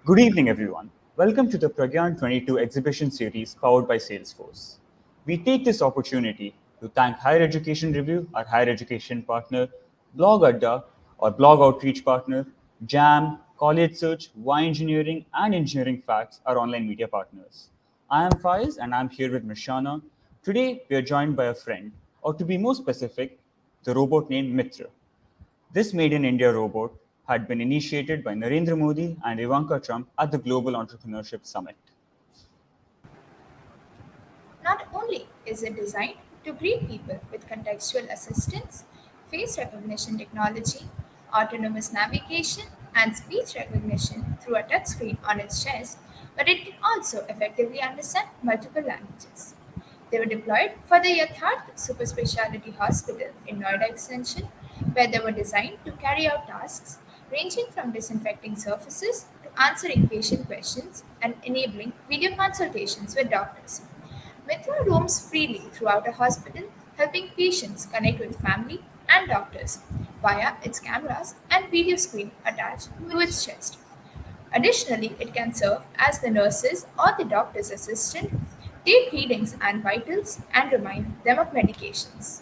Good evening, everyone. Welcome to the Pragyan 22 exhibition series powered by Salesforce. We take this opportunity to thank Higher Education Review, our higher education partner, Blog Adda, our blog outreach partner, JAM, College Search, Y Engineering, and Engineering Facts, our online media partners. I am Faiz and I'm here with Mishana. Today, we are joined by a friend, or to be more specific, the robot named Mitra. This Made in India robot had been initiated by Narendra Modi and Ivanka Trump at the Global Entrepreneurship Summit. Not only is it designed to greet people with contextual assistance, face recognition technology, autonomous navigation, and speech recognition through a touchscreen on its chest, but it can also effectively understand multiple languages. They were deployed for the Yatharth Super Speciality Hospital in Noida Extension, where they were designed to carry out tasks ranging from disinfecting surfaces to answering patient questions and enabling video consultations with doctors. Mitra roams freely throughout a hospital, helping patients connect with family and doctors via its cameras and video screen attached to its chest. Additionally, it can serve as the nurse's or the doctor's assistant, take readings and vitals, and remind them of medications.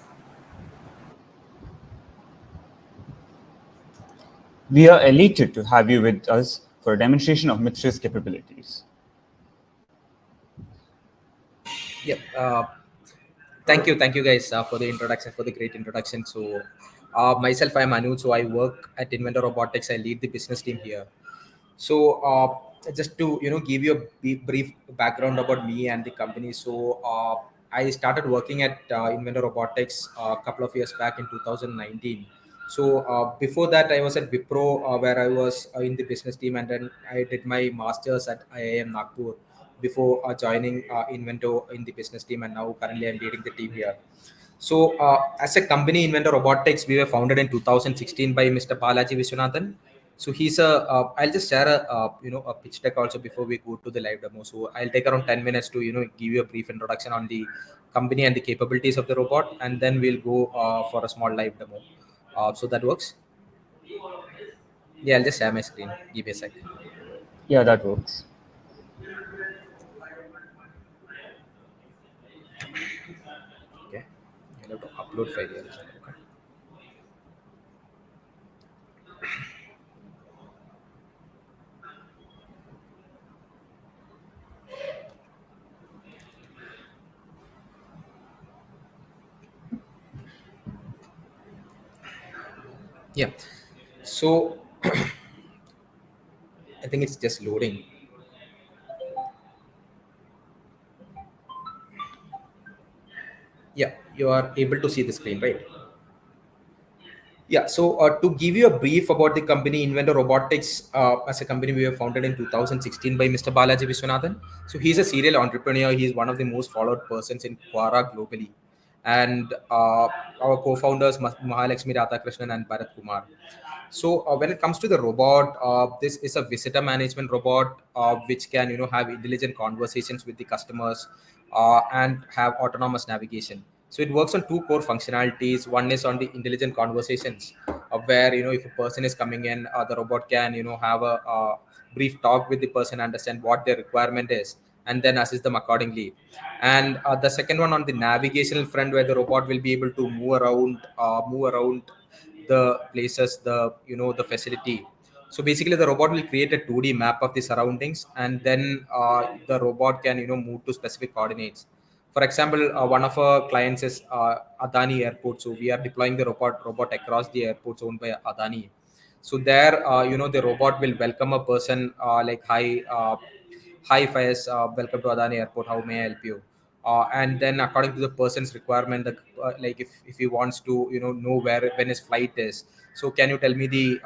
We are elated to have you with us for a demonstration of Mitra's capabilities. Yep. Thank you guys for the introduction, for the great introduction. So, myself, I'm Anu. So, I work at Inventor Robotics. I lead the business team here. So, just to give you a brief background about me and the company. So, I started working at Inventor Robotics a couple of years back in 2019. So, before that, I was at Wipro, where I was in the business team, and then I did my masters at IIM Nagpur before joining Invento in the business team, and now currently I'm leading the team here. So, as a company, Inventor Robotics, we were founded in 2016 by Mr. Balaji Viswanathan. So he's a. I'll just share a a pitch deck also before we go to the live demo. So I'll take around 10 minutes to give you a brief introduction on the company and the capabilities of the robot, and then we'll go for a small live demo. So that works. Yeah, I'll just share my screen. Give me a second. Yeah, that works. Okay, I'll have to upload file here. Okay. Yeah. So I think it's just loading. Yeah, you are able to see the screen, right? Yeah, so to give you a brief about the company Inventor Robotics, as a company we were founded in 2016 by Mr. Balaji Viswanathan. So he's a serial entrepreneur. He's one of the most followed persons in Quara globally. And our co-founders, Mahalakshmi Radhakrishnan and Bharat Kumar. So when it comes to the robot, this is a visitor management robot which can have intelligent conversations with the customers and have autonomous navigation. So it works on two core functionalities. One is on the intelligent conversations, where if a person is coming in, the robot can have a brief talk with the person, understand what their requirement is, and then assist them accordingly. And the second one on the navigational front, where the robot will be able to move around the places, the facility. So basically the robot will create a 2D map of the surroundings, and then the robot can move to specific coordinates. For example, one of our clients is Adani Airport. So we are deploying the robot across the airports owned by Adani. So there, the robot will welcome a person, like, hi Faiz, welcome to Adani Airport. How may I help you? And then according to the person's requirement, like if he wants to know where when his flight is. So can you tell me the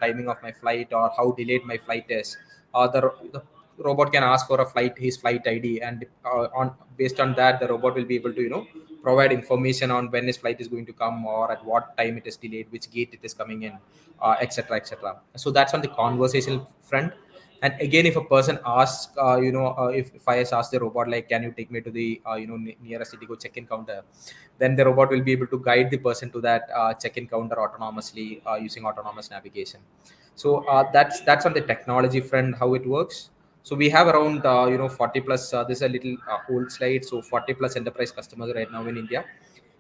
timing of my flight, or how delayed my flight is? The robot can ask for his flight ID, and on based on that, the robot will be able to provide information on when his flight is going to come, or at what time it is delayed, which gate it is coming in, etc., etc. So that's on the conversational front. And again, if a person asks, if I ask the robot, like, can you take me to the nearest Citigo check-in counter, then the robot will be able to guide the person to that check-in counter autonomously, using autonomous navigation. So that's on the technology front how it works. So we have around 40 plus. This is a little old slide. So 40 plus enterprise customers right now in India,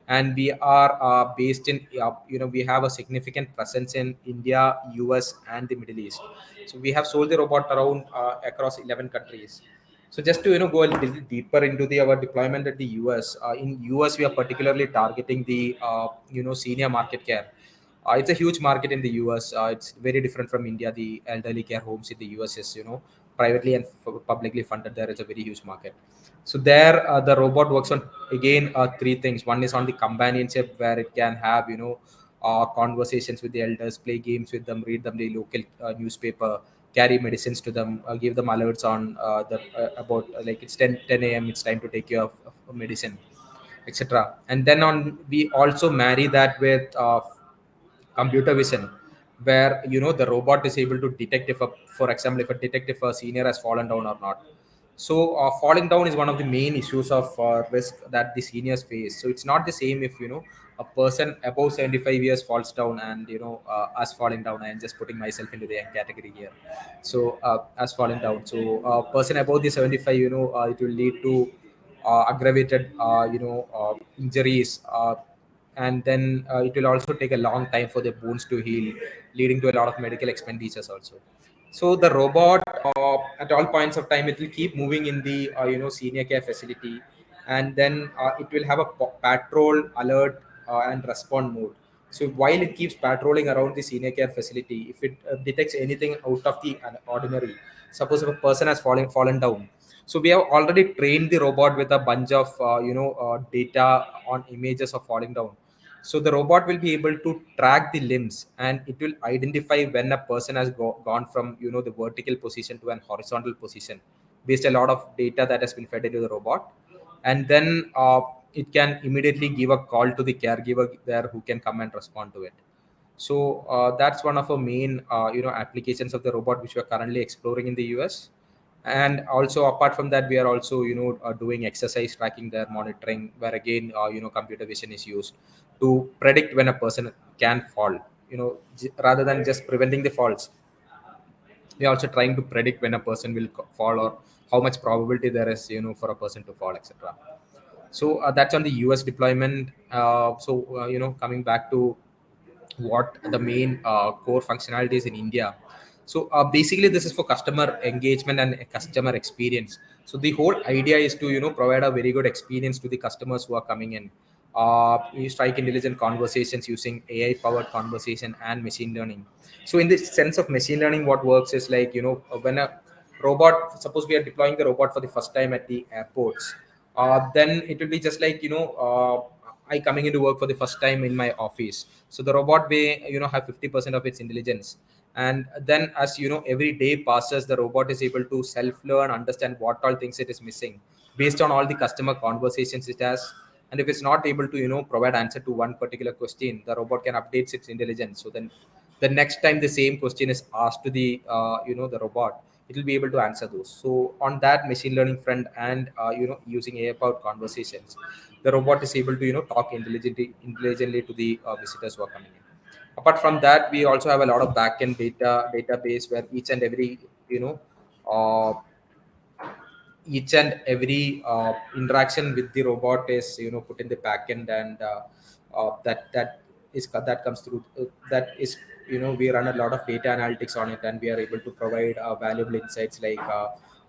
and we are based in we have a significant presence in India, US, and the Middle East. So we have sold the robot around across 11 countries. So just to go a little deeper into the our deployment at the US. In US, we are particularly targeting the senior market care. It's a huge market in the US. It's very different from India. The elderly care homes in the US is privately and publicly funded. There is a very huge market. So there, the robot works on again three things. One is on the companionship, where it can have conversations with the elders, play games with them, read them the local newspaper, carry medicines to them, give them alerts on the about like it's 10 a.m. It's time to take care of medicine, etc. And then on we also marry that with computer vision, where the robot is able to detect if a, for example, if a detect if a senior has fallen down or not. So falling down is one of the main issues of risk that the seniors face. So it's not the same if a person above 75 years falls down and us falling down. I am just putting myself into the category here. So as falling down, so a person above the 75, it will lead to aggravated injuries, and then it will also take a long time for the bones to heal, leading to a lot of medical expenditures also. So the robot, at all points of time, it will keep moving in the senior care facility, and then it will have a patrol, alert, and respond mode. So while it keeps patrolling around the senior care facility, if it detects anything out of the ordinary, suppose if a person has fallen down, so we have already trained the robot with a bunch of data on images of falling down. So the robot will be able to track the limbs, and it will identify when a person has gone from the vertical position to an horizontal position, based a lot of data that has been fed into the robot. And then it can immediately give a call to the caregiver there, who can come and respond to it. So that's one of our main applications of the robot, which we are currently exploring in the US. And also apart from that, we are also doing exercise tracking there, monitoring, where again computer vision is used to predict when a person can fall. Rather than just preventing the falls, we are also trying to predict when a person will fall, or how much probability there is for a person to fall, etc. So that's on the US deployment. Coming back to what the main core functionalities in India. So basically, this is for customer engagement and customer experience. So the whole idea is to provide a very good experience to the customers who are coming in. You strike intelligent conversations using AI powered conversation and machine learning. So in the sense of machine learning, what works is like when a robot, suppose we are deploying the robot for the first time at the airports, then it will be just like I coming into work for the first time in my office. So the robot may have 50% of its intelligence, and then as every day passes, the robot is able to self learn, understand what all things it is missing based on all the customer conversations it has. And if it's not able to provide answer to one particular question, the robot can update its intelligence. So then the next time the same question is asked to the the robot, it will be able to answer those. So on that machine learning front, and using AI powered conversations, the robot is able to talk intelligently to the visitors who are coming in. Apart from that, we also have a lot of backend database, where uh, each and every interaction with the robot is put in the backend, and that comes through that is we run a lot of data analytics on it, and we are able to provide valuable insights like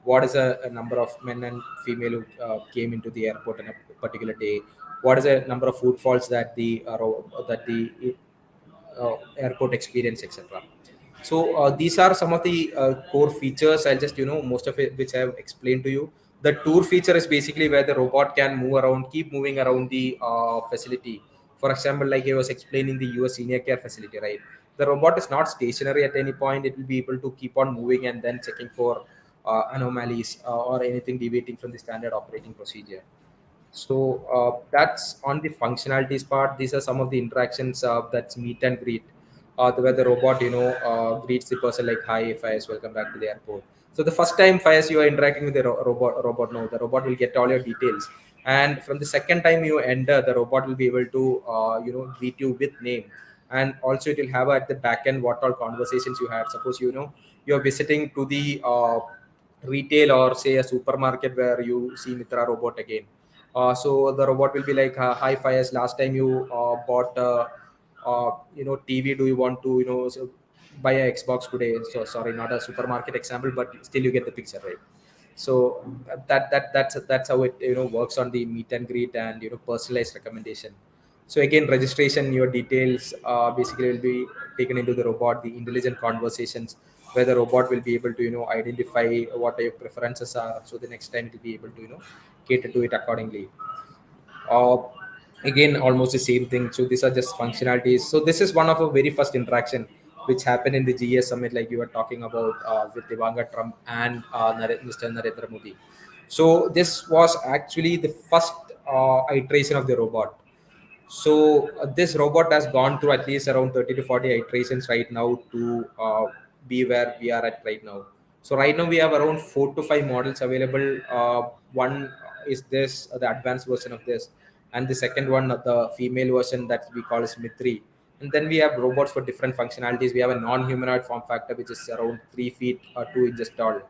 what is a number of men and female who came into the airport on a particular day, what is the number of footfalls that the airport experience, etc. So these are some of the core features. I'll just most of it which I have explained to you. The tour feature is basically where the robot can move around, keep moving around the facility. For example, like I was explaining the US senior care facility, right? The robot is not stationary at any point. It will be able to keep on moving and then checking for anomalies or anything deviating from the standard operating procedure. So that's on the functionalities part. These are some of the interactions that's meet and greet. Where the robot, greets the person like, "Hi, Faiz, welcome back to the airport." So the first time, Faiz, you are interacting with the robot, no, the robot will get all your details. And from the second time you enter, the robot will be able to, greet you with name, and also it will have at the back end what all conversations you had. Suppose you're visiting to the retail or say a supermarket where you see Mitra robot again. So the robot will be like, "Hi, Fires. Last time you bought TV. Do you want to buy a Xbox today?" So sorry, not a supermarket example, but still you get the picture, right? So that's how it works on the meet and greet and personalized recommendation. So again, registration, your details basically will be taken into the robot, the intelligent conversations where the robot will be able to identify what your preferences are, so the next time it will be able to cater to it accordingly. uh, Again, almost the same thing. So these are just functionalities. So this is one of a very first interaction which happened in the GS summit, like you were talking about, with Ivanga Trump and Mr. Narendra Modi. So this was actually the first iteration of the robot. So this robot has gone through at least around 30 to 40 iterations right now to be where we are at right now. So right now we have around 4 to 5 models available. One is this, the advanced version of this, and the second one, the female version that we call as Mitri. And then we have robots for different functionalities. We have a non-humanoid form factor which is around 3 feet or 2 inches tall,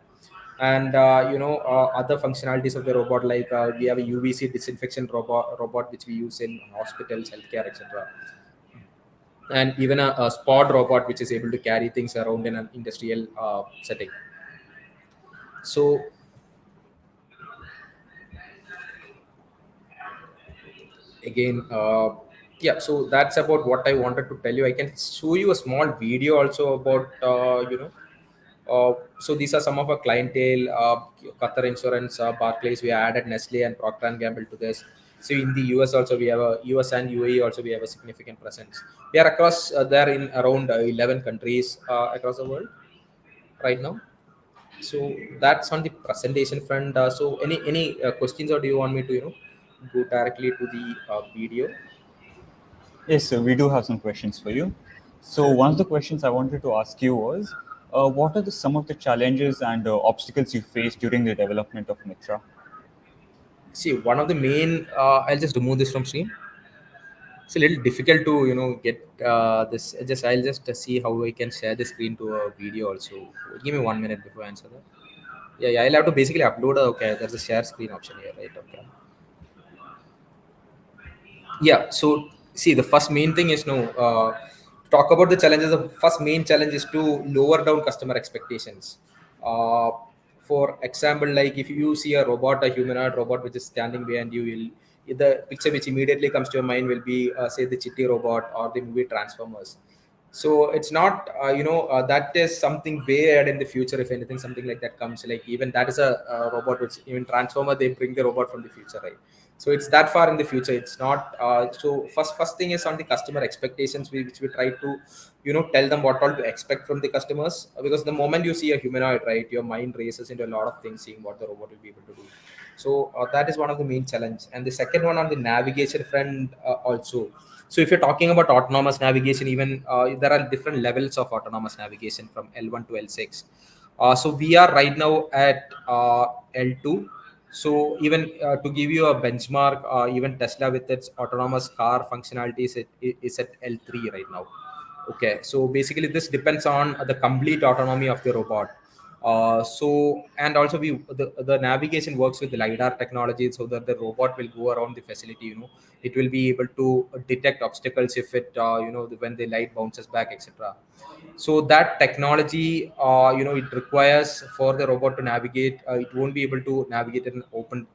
and other functionalities of the robot, like we have a UVC disinfection robot which we use in hospitals, healthcare, etc., and even a spot robot which is able to carry things around in an industrial setting. So again, yeah, so that's about what I wanted to tell you. I can show you a small video also about so these are some of our clientele: Qatar Insurance, Barclays. We added Nestle and Procter and Gamble to this. So in the US also we have a US and UAE also we have a significant presence. We are across there in around 11 countries across the world right now. So that's on the presentation front. So any questions, or do you want me to go directly to the video? Yes, sir, we do have some questions for you. So, one of the questions I wanted to ask you was, what are some of the challenges and obstacles you faced during the development of Mitra? See, one of the main, I'll just remove this from screen. It's a little difficult to get this. Just I'll just see how I can share the screen to a video also. Give me 1 minute before I answer that. Yeah, yeah, I'll have to basically upload okay, there's a share screen option here, right? Okay. Yeah, so see, the first main thing is talk about the challenges. The first main challenge is to lower down customer expectations. uh, for example, like if you see a robot, a humanoid robot which is standing behind you, the picture which immediately comes to your mind will be say the Chitty robot or the movie Transformers. So it's not that is something way ahead in the future. If anything, something like that comes, like even that is a robot which even Transformer, they bring the robot from the future, right? So it's that far in the future. It's not so first thing is on the customer expectations, which we try to tell them what all to expect from the customers. Because the moment you see a humanoid, right, your mind races into a lot of things seeing what the robot will be able to do. So that is one of the main challenge. And the second one on the navigation front also. So if you're talking about autonomous navigation, even there are different levels of autonomous navigation from L1 to L6. So we are right now at L2. So even to give you a benchmark, even Tesla with its autonomous car functionalities, it is at L3 right now. Okay, so basically this depends on the complete autonomy of the robot. So and also the navigation works with the lidar technology, so that the robot will go around the facility. It will be able to detect obstacles if it when the light bounces back, etc. So that technology, it requires for the robot to navigate. It won't be able to navigate in an open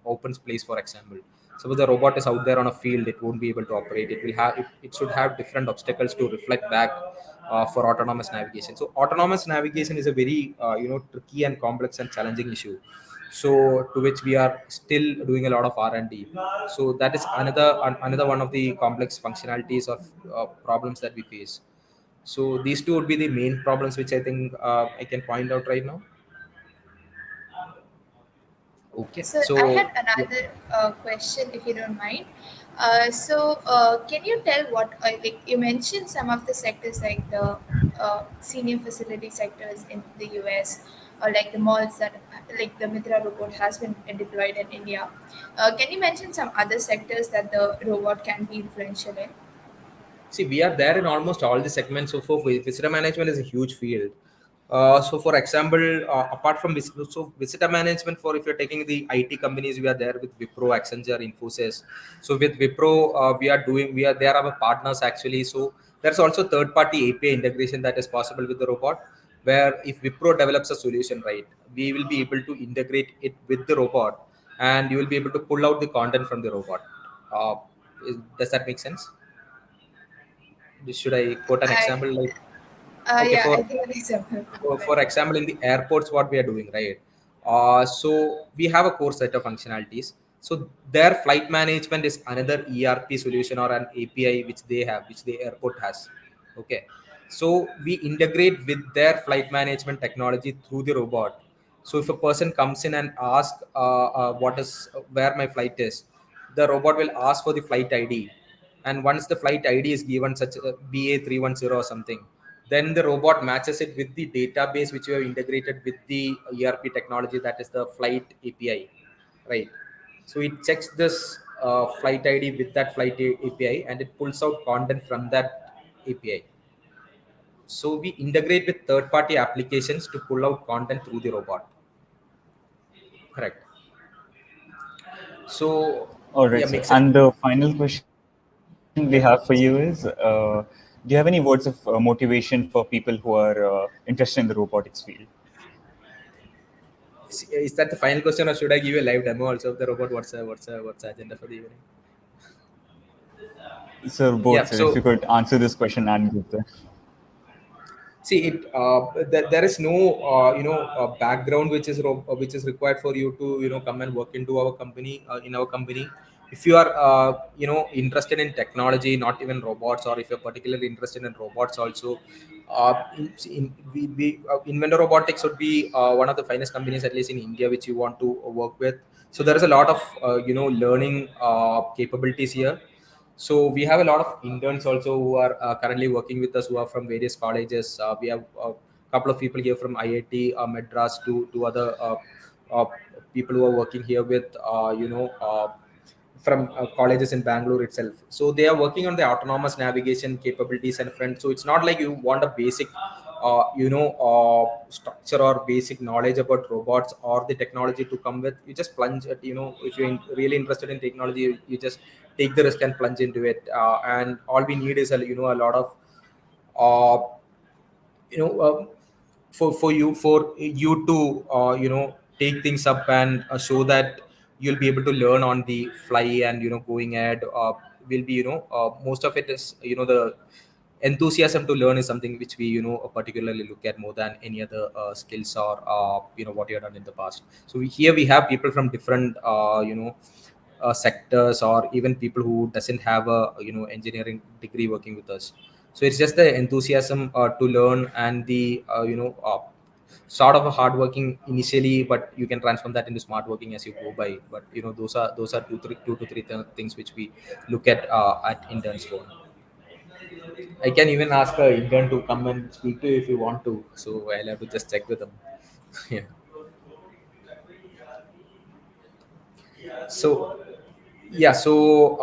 place, for example. Suppose the robot is out there on a field, it won't be able to operate. It should have different obstacles to reflect back for autonomous navigation. So autonomous navigation is a very tricky and complex and challenging issue, so to which we are still doing a lot of R&D. So that is another one of the complex functionalities of problems that we face. So these two would be the main problems which I think I can point out right now. Okay, So I so had yeah. another question, if you don't mind. Can you tell what, like you mentioned some of the sectors like the senior facility sectors in the US, or like the malls that, like the Mitra robot has been deployed in India. Can you mention some other sectors that the robot can be influential in? See, we are there in almost all the segments. So for visitor management is a huge field. So for example, apart from so visitor management, for if you're taking the IT companies, we are there with Wipro, Accenture, Infosys. So with Wipro, we are there our partners actually. So there's also third party API integration that is possible with the robot, where if Wipro develops a solution, right, we will be able to integrate it with the robot, and you will be able to pull out the content from the robot. Does that make sense? Should I quote an I example? Like, okay, yeah, I think an example would be for better. example, in the airports, what we are doing, right? So we have a core set of functionalities. So their flight management is another ERP solution or an API which they have, which the airport has. Okay, so we integrate with their flight management technology through the robot. So if a person comes in and asks, what is where my flight is, the robot will ask for the flight ID, and once the flight ID is given, such a BA310 or something, then the robot matches it with the database which we have integrated with the ERP technology, that is the flight API, right? So it checks this flight ID with that API, and it pulls out content from that API. So we integrate with third party applications to pull out content through the robot. Correct. So All yeah, right, sir. makes sense. And the final question we have for you is do you have any words of motivation for people who are interested in the robotics field? Is that the final question, or should I give you a live demo also of the robot? What's the agenda for the evening? Sir, both, Yeah. sir, if So you could answer this question and give the. see it. There is no background which is required for you to come and work into our company. In our company, if you are interested in technology, not even robots, or if you're particularly interested in robots also, Inventor Robotics would be one of the finest companies, at least in India, which you want to work with. So there is a lot of learning capabilities here. So we have a lot of interns also who are currently working with us, who are from various colleges. We have a couple of people here from IIT Madras, to other uh, people who are working here with from colleges in Bangalore itself. So they are working on the autonomous navigation capabilities and front. So it's not like you want a basic structure or basic knowledge about robots or the technology to come with. You just plunge at, if you're really interested in technology, you just take the risk and plunge into it, and all we need is a lot of uh, you know for you to take things up and show that you'll be able to learn on the fly, and going ahead will be most of it is the enthusiasm to learn is something which we particularly look at more than any other skills, or what you have done in the past. So here we have people from different sectors, or even people who doesn't have a engineering degree working with us. So it's just the enthusiasm to learn, and the sort of a hard working initially, but you can transform that into smart working as you go by. But those are two to three things which we look at interns for. I can even ask a intern to come and speak to you if you want to. So I'll have to just check with them. Yeah. So yeah. So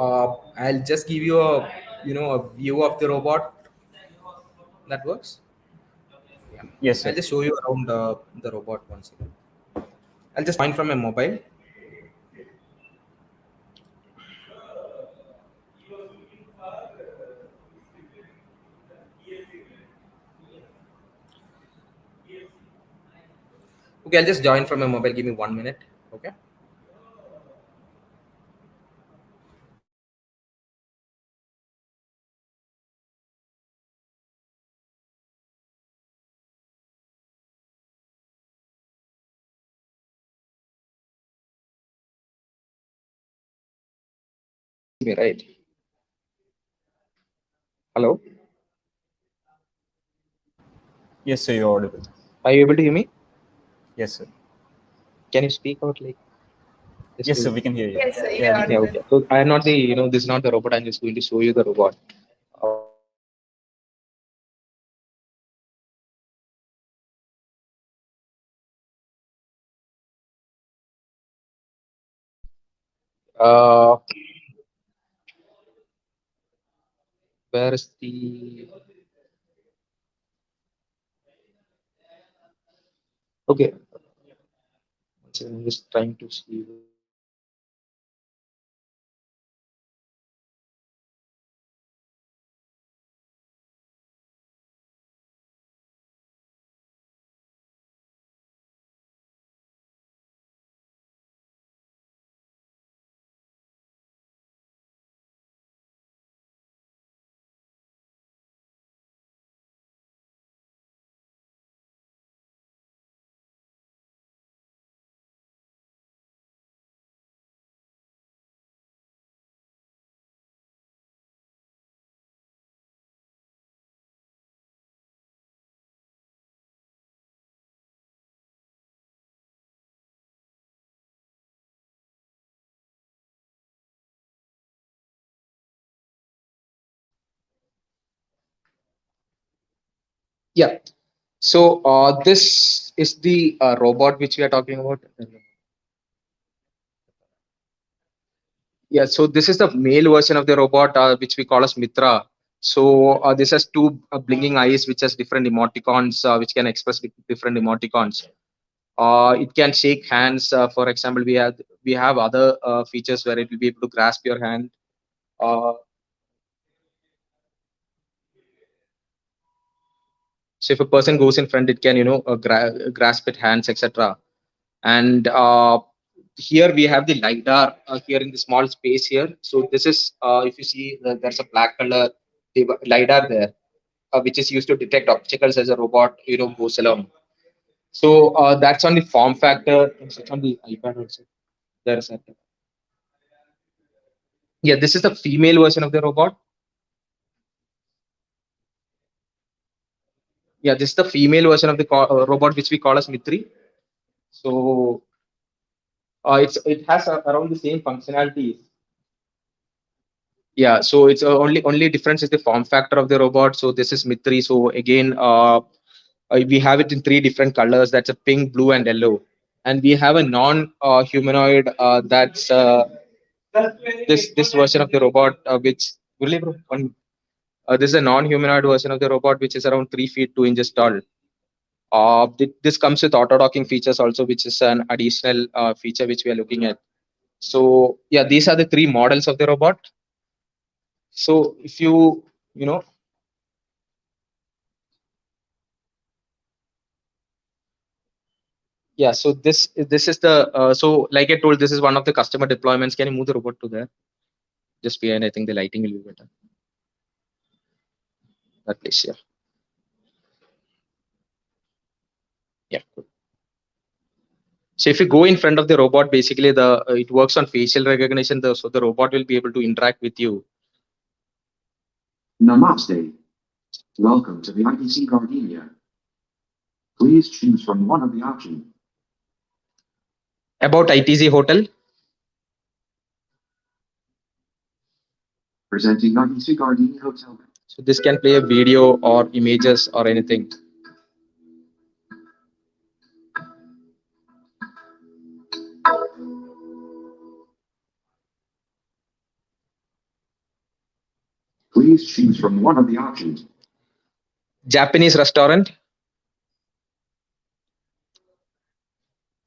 I'll just give you a a view of the robot that works. Yeah. Yes, I'll sir. just show you around the robot once again. I'll just join from my mobile. Okay, I'll just join from my mobile. Give me 1 minute. Okay. Me right. Hello. Yes, sir, you're audible. Are you able to hear me? Yes, sir. Can you speak out like just Yes, sir, to? we can hear you. Yes, sir, Yeah, you're we can Yeah. hear audible. you. Okay. So I am not the this is not the robot. I'm just going to show you the robot. Uh, Where is the okay? So I'm just trying to see where is the yeah. So this is the robot which we are talking about. Yeah, so this is the male version of the robot, which we call as Mitra. So this has two blinking eyes, which has different emoticons, which can express different emoticons. It can shake hands. For example, we have other features where it will be able to grasp your hand. Uh, so if a person goes in front, it can grasp it hands, etc. And here we have the lidar here in the small space here. So this is if you see there's a black color lidar there, which is used to detect obstacles as a robot goes along. So that's on the form factor. It's on the iPad also. There's a Yeah, this is the female version of the robot. Yeah, this is the female version of the robot which we call as Mitri. So it has around the same functionalities. Yeah, so it's only difference is the form factor of the robot. So this is Mitri. So again, we have it in three different colors. That's a pink, blue, and yellow. And we have a non-humanoid that's this version of the robot, which really, bro, this is a non-humanoid version of the robot, which is around 3 feet 2 inches tall. This comes with auto docking features also, which is an additional feature which we are looking at. So yeah, these are the three models of the robot. So if you know yeah, so this is the so like I told, this is one of the customer deployments. Can you move the robot to there? Just behind, I think the lighting will be better. That place, yeah. Yeah, good. So if you go in front of the robot, basically the it works on facial recognition. So the robot will be able to interact with you. Namaste. Welcome to the ITC Gardenia. Please choose from one of the options. About ITZ hotel. Presenting ITC Gardenia Hotel. So this can play a video or images or anything. Please choose from one of the options. Japanese restaurant.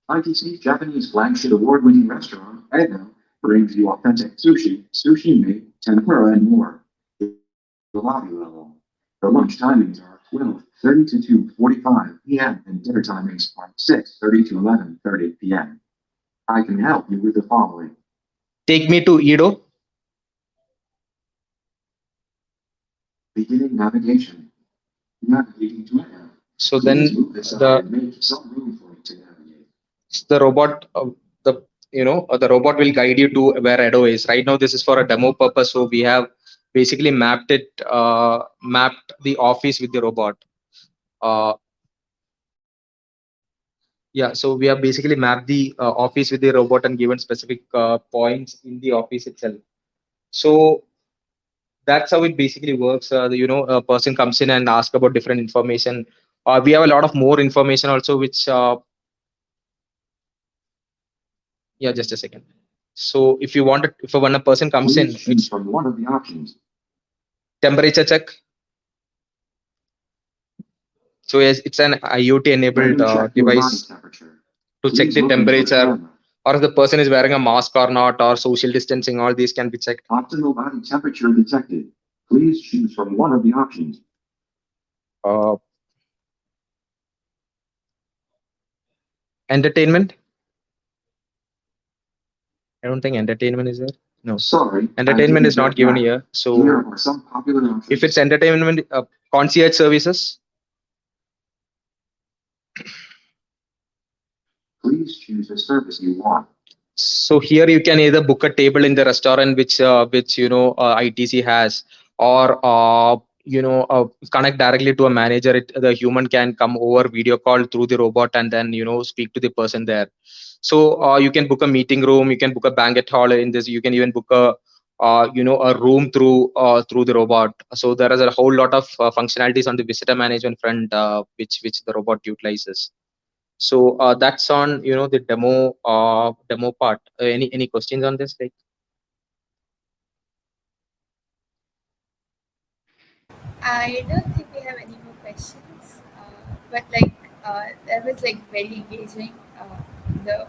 ITC's Japanese flagship award-winning restaurant, Edo, brings you authentic sushi, sushimi, tempura, and more. The lobby level. The lunch timings are 12:30 to 2:45 p.m. and dinner timings are 6:30 to 11:30 p.m. I can help you with the following. Take me to Edo. Beginning navigation. Navigating to Edo. So then the robot, the robot will guide you to where Edo is. Right now, this is for a demo purpose. So we have basically mapped the office with the robot. Uh, yeah, so we have basically mapped the office with the robot and given specific points in the office itself. So that's how it basically works. A person comes in and asks about different information. We have a lot of more information also, which yeah, just a second. So if you want it, if when a person comes in, choose from one of the options. Temperature check. So yes, it's an IoT enabled Let me check your body device temperature. to check Please the look into the temperature, camera. or if the person is wearing a mask or not, or social distancing. All these can be checked. Optimal body temperature detected. Please choose from one of the options. Uh, Entertainment. I don't think entertainment is there. No, Sorry, I entertainment didn't is not get given that. here. Here So are some popular options. if it's entertainment, concierge services. Please choose the service you want. So here you can either book a table in the restaurant which ITC has, or connect directly to a manager. The human can come over video call through the robot and then speak to the person there. So you can book a meeting room, you can book a banquet hall in this, you can even book a room through the robot. So there is a whole lot of functionalities on the visitor management front, which the robot utilizes. So that's on the demo part. Any questions on this? Like, I don't think we have any more questions, but like that was like very engaging. The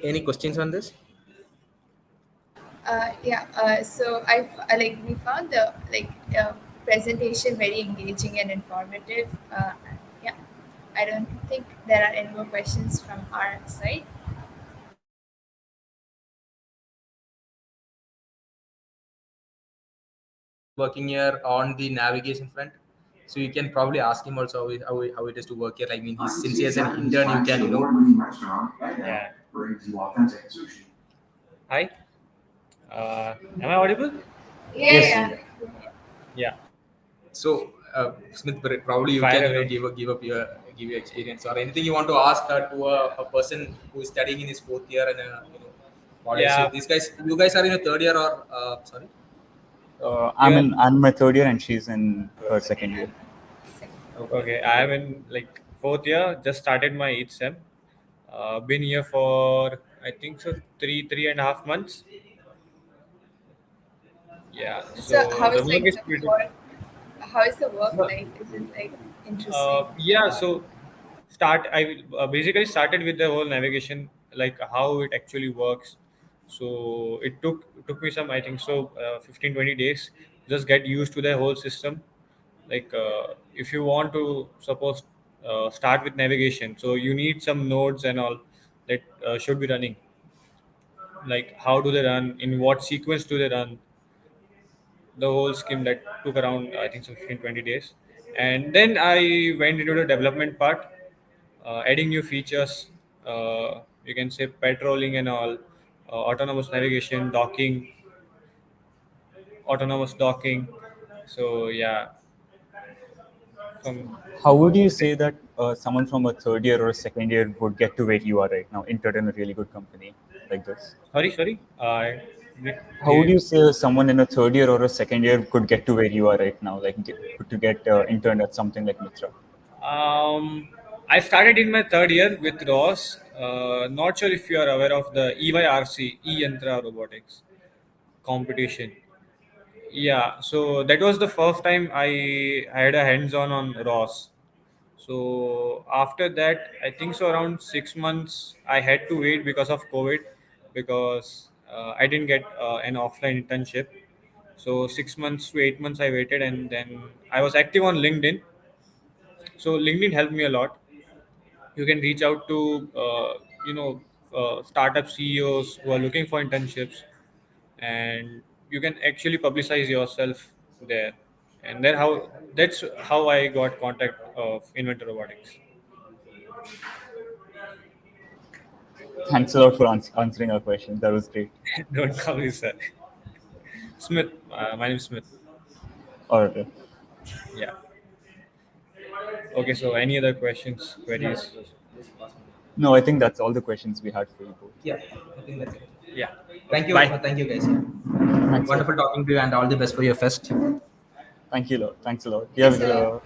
any questions on this? yeah, so like we found the presentation very engaging and informative. Yeah, I don't think there are any more questions from our side. Working here on the navigation front, so you can probably ask him also how it is to work here. I mean, since he is an intern, you can Award-winning restaurant right now Yeah. brings you authentic sushi. Hi. Am I audible? Yeah, Yes. yeah. Yeah. So Smith, probably you Fire can away. give your experience or anything you want to ask to a person who is studying in his fourth year and college. So Yeah. these guys, you guys are in your third year or sorry? I'm Yeah. in my third year and she's in her second year. Okay. Okay, I am in like fourth year. Just started my eighth sem. Been here for I think so 3.5 months. Yeah. So So how the is work like is the pretty. work? How is the work But, like? Is it like interesting? yeah. So I basically started with the whole navigation, like how it actually works. So it took me some, I think so, 15-20 days, just get used to the whole system. Like if you want to suppose start with navigation, so you need some nodes and all that should be running. Like how do they run, in what sequence do they run, the whole scheme that took around I think so 15-20 days. And then I went into the development part, adding new features, you can say patrolling and all, autonomous navigation, autonomous docking. So yeah, from how would you say that someone from a third year or a second year would get to where you are right now, entered in a really good company like this? Sorry, how would you say someone in a third year or a second year could get to where you are right now, like to get interned at something like Mitra? I started in my third year with Ross. Not sure if you are aware of the EYRC, E-Yantra Robotics competition. Yeah, so that was the first time I had a hands-on on Ross. So after that, I think so around 6 months I had to wait because of COVID, because I didn't get an offline internship. So 6 months to 8 months I waited, and then I was active on LinkedIn. So LinkedIn helped me a lot. You can reach out to startup CEOs who are looking for internships, and you can actually publicize yourself there. And that's how I got contact of Inventor Robotics. Thanks a lot for answering our question. That was great. Don't call me sir. Smith. My name is Smith. All right. Yeah. Okay. So, any other questions, queries? No, I think that's all the questions we had for you both. Yeah, I think that's it. Yeah. Thank Okay, you. bye. Thank you, guys. Thanks a lot. Wonderful talking to you, and all the best for your fest. Thank you a lot. Thanks a lot. You Thanks have a lot.